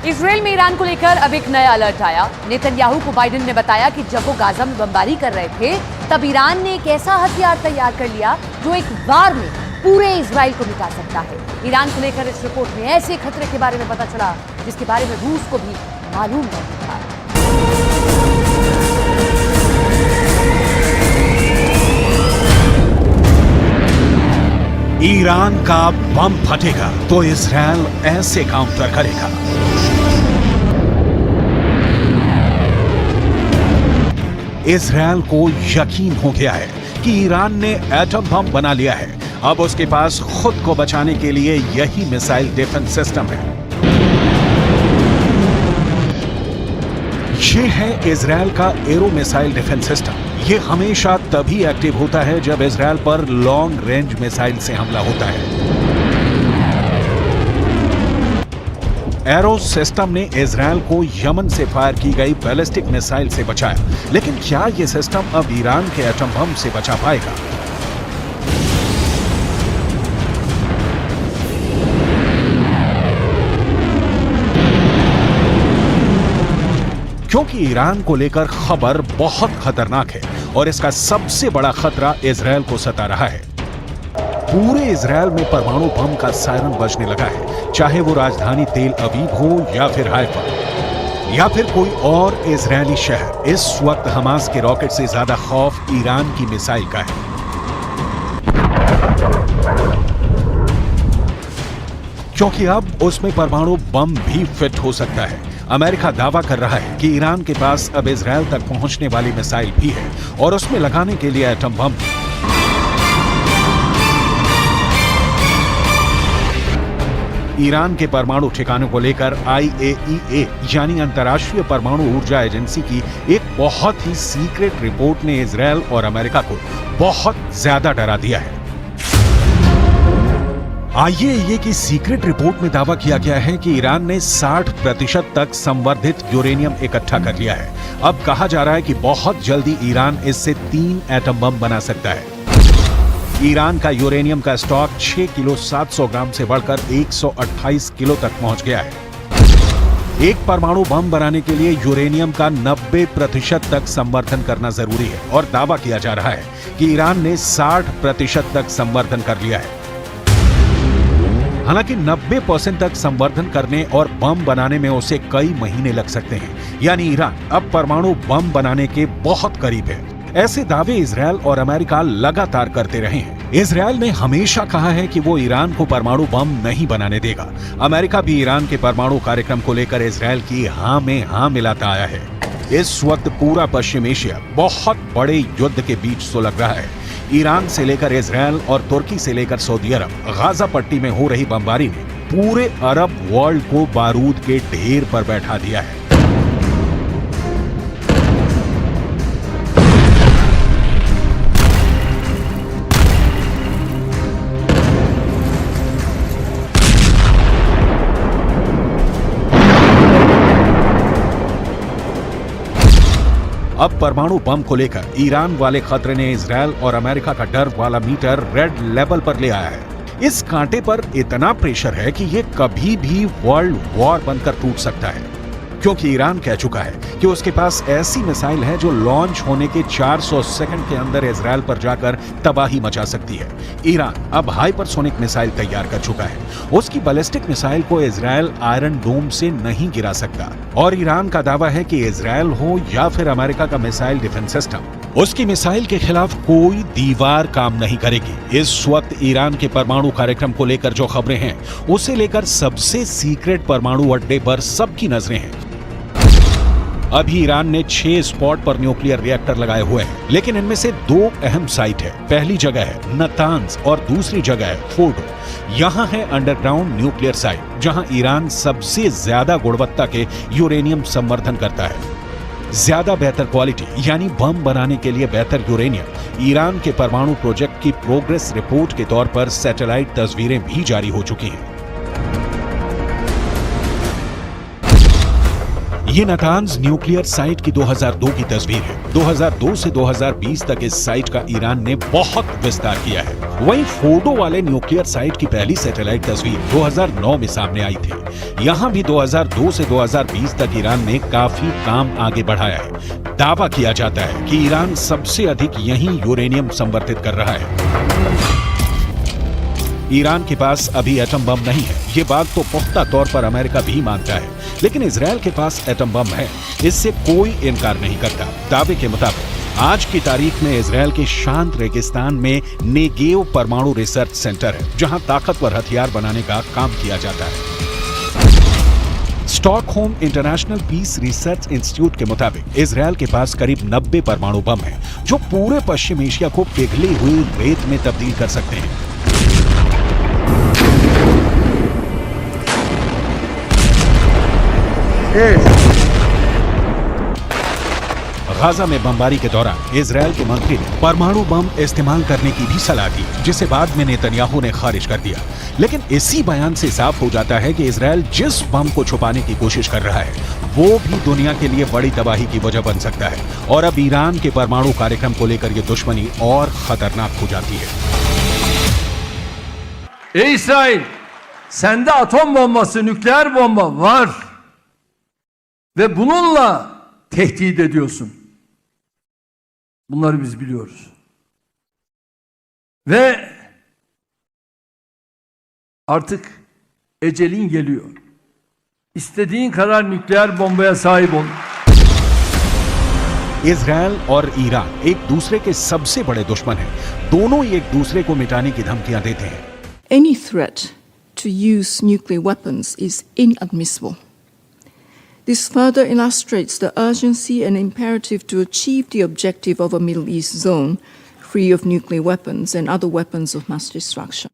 Israel में Iran को लेकर अब एक नया अलर्ट आया। नेतन्याहू को बाइडेन ने बताया कि जब वो गाजा में बमबारी कर रहे थे तब ईरान ने एक ऐसा हथियार तैयार कर लिया जो एक बार में पूरे इजराइल को मिटा सकता है। ईरान को लेकर इस रिपोर्ट में ऐसे खतरे के बारे में पता चला जिसके बारे में रूस को भी मालूम नहीं था। ईरान का बम फटेगा तो इजराइल ऐसे काउंटर करेगा। इजराइल को यकीन हो गया है कि ईरान ने एटम बम बना लिया है। अब उसके पास खुद को बचाने के लिए यही मिसाइल डिफेंस सिस्टम है। ये है इजराइल का एरो मिसाइल डिफेंस सिस्टम। ये हमेशा तभी एक्टिव होता है जब इजराइल पर लॉन्ग रेंज मिसाइल से हमला होता है। एरो सिस्टम ने इजराइल को यमन से फायर की गई बैलिस्टिक मिसाइल से बचाया, लेकिन क्या यह सिस्टम अब ईरान के एटम बम से बचा पाएगा? क्योंकि ईरान को लेकर खबर बहुत खतरनाक है और इसका सबसे बड़ा खतरा इजराइल को सता रहा है। पूरे इजराइल में परमाणु बम का सायरन बजने लगा है, चाहे वो राजधानी तेल अवीव हो या फिर हाइफा या फिर कोई और इजरायली शहर। इस वक्त हमास के रॉकेट से ज्यादा खौफ ईरान की मिसाइल का है। क्योंकि अब उसमें परमाणु बम भी फिट हो सकता है। अमेरिका दावा कर रहा है कि ईरान के पास अब इजराइल तक पहुंचने वाली मिसाइल भी है और उसमें लगाने के लिए एटम बम। ईरान के परमाणु ठिकानों को लेकर IAEA यानी अंतर्राष्ट्रीय परमाणु ऊर्जा एजेंसी की एक बहुत ही सीक्रेट रिपोर्ट ने इजराइल और अमेरिका को बहुत ज्यादा डरा दिया है। IAEA की सीक्रेट रिपोर्ट में दावा किया गया है कि ईरान ने 60% तक संवर्धित यूरेनियम इकट्ठा कर लिया है। अब कहा जा रहा है कि बहुत जल्दी ईरान इससे 3 एटम बम बना सकता है। ईरान का यूरेनियम का स्टॉक 6 किलो 700 ग्राम से बढ़कर 128 किलो तक पहुंच गया है। एक परमाणु बम बनाने के लिए यूरेनियम का 90% तक संवर्धन करना जरूरी है और दावा किया जा रहा है कि ईरान ने 60% तक संवर्धन कर लिया है। हालांकि 90% तक संवर्धन करने और बम बनाने में उसे कई महीने लग सकते हैं, यानी ईरान अब परमाणु बम बनाने के बहुत करीब है। ऐसे दावे इजराइल और अमेरिका लगातार करते रहे हैं। इजराइल ने हमेशा कहा है कि वो ईरान को परमाणु बम नहीं बनाने देगा। अमेरिका भी ईरान के परमाणु कार्यक्रम को लेकर इजराइल की हां में हां मिलाता आया है। इस वक्त पूरा पश्चिम एशिया बहुत बड़े युद्ध के बीच सुलग रहा है। ईरान से लेकर इजराइल और तुर्की से लेकर सऊदी अरब, गाजा पट्टी में हो रही बमबारी ने पूरे अरब वर्ल्ड को बारूद के ढेर पर बैठा दिया है। अब परमाणु बम को लेकर ईरान वाले खतरे ने इजराइल और अमेरिका का डर वाला मीटर रेड लेवल पर ले आया है। इस कांटे पर इतना प्रेशर है कि ये कभी भी वर्ल्ड वॉर बनकर टूट सकता है, क्योंकि ईरान कह चुका है कि उसके पास ऐसी मिसाइल है जो लॉन्च होने के 400 सेकंड के अंदर इजराइल पर जाकर तबाही मचा सकती है। ईरान अब हाइपरसोनिक मिसाइल तैयार कर चुका है। उसकी बैलिस्टिक मिसाइल को इजराइल आयरन डोम से नहीं गिरा सकता और ईरान का दावा है कि इजराइल हो या फिर अमेरिका का मिसाइल डिफेंस सिस्टम, उसकी मिसाइल के खिलाफ कोई दीवार काम नहीं करेगी। इस वक्त ईरान के परमाणु कार्यक्रम को लेकर जो खबरें हैं, उसे लेकर सबसे सीक्रेट परमाणु अड्डे पर सबकी नजरें हैं। अभी ईरान ने 6 स्पॉट पर न्यूक्लियर रिएक्टर लगाए हुए हैं, लेकिन इनमें से 2 अहम साइट है। पहली जगह है नतांज और दूसरी जगह है फोर्डो। यहाँ है अंडरग्राउंड न्यूक्लियर साइट, जहाँ ईरान सबसे ज्यादा गुणवत्ता के यूरेनियम संवर्धन करता है। ज्यादा बेहतर क्वालिटी यानी बम बनाने के लिए बेहतर यूरेनियम ईरान के परमाणु प्रोजेक्ट की प्रोग्रेस रिपोर्ट के तौर पर सैटेलाइट तस्वीरें भी जारी हो चुकी हैं। ये नातान्ज न्यूक्लियर साइट की 2002 की तस्वीर है। 2002 से 2020 तक इस साइट का ईरान ने बहुत विस्तार किया है। वहीं फोर्डो वाले न्यूक्लियर साइट की पहली सैटेलाइट तस्वीर 2009 में सामने आई थी। यहाँ भी 2002 से 2020 तक ईरान ने काफी काम आगे बढ़ाया है। दावा किया जाता है कि ईरान सबसे अधिक यहीं यूरेनियम संवर्धित कर रहा है। ईरान के पास अभी एटम बम नहीं है, ये बात तो पुख्ता तौर पर अमेरिका भी मानता है, लेकिन इजराइल के पास एटम बम है, इससे कोई इनकार नहीं करता। दावे के मुताबिक आज की तारीख में इजराइल के शांत रेगिस्तान में नेगेव परमाणु रिसर्च सेंटर है, जहां ताकतवर हथियार बनाने का काम किया जाता है। Stockholm International Peace Research Institute के मुताबिक इजराइल के पास करीब 90 परमाणु बम हैं, जो पूरे पश्चिम एशिया को पिघली हुई रेत में तब्दील कर सकते हैं। गाजा में बमबारी के दौरान इजराइल के मंत्री ने परमाणु बम इस्तेमाल करने की भी सलाह दी, जिसे बाद में नेतन्याहू ने खारिज कर दिया। लेकिन इसी बयान से साफ हो जाता है कि इजराइल जिस बम को छुपाने की कोशिश कर रहा है, वो भी दुनिया के लिए बड़ी तबाही की वजह बन सकता है। और अब ईरान के परमाणु कार्यक्रम को लेकर ये दुश्मनी और खतरनाक हो जाती है। İsrail, sende atom bombası, nükleer bomba var ve bununla tehdit ediyorsun. Bunları biz biliyoruz. Ve artık ecelin geliyor. İstediğin kadar nükleer bombaya sahip ol. Israel और ईरान एक दूसरे के सबसे बड़े दुश्मन हैं। दोनों ही एक दूसरे को मिटाने की धमकियां देते हैं। Any threat to use nuclear weapons is inadmissible. This further illustrates the urgency and imperative to achieve the objective of a Middle East zone free of nuclear weapons and other weapons of mass destruction.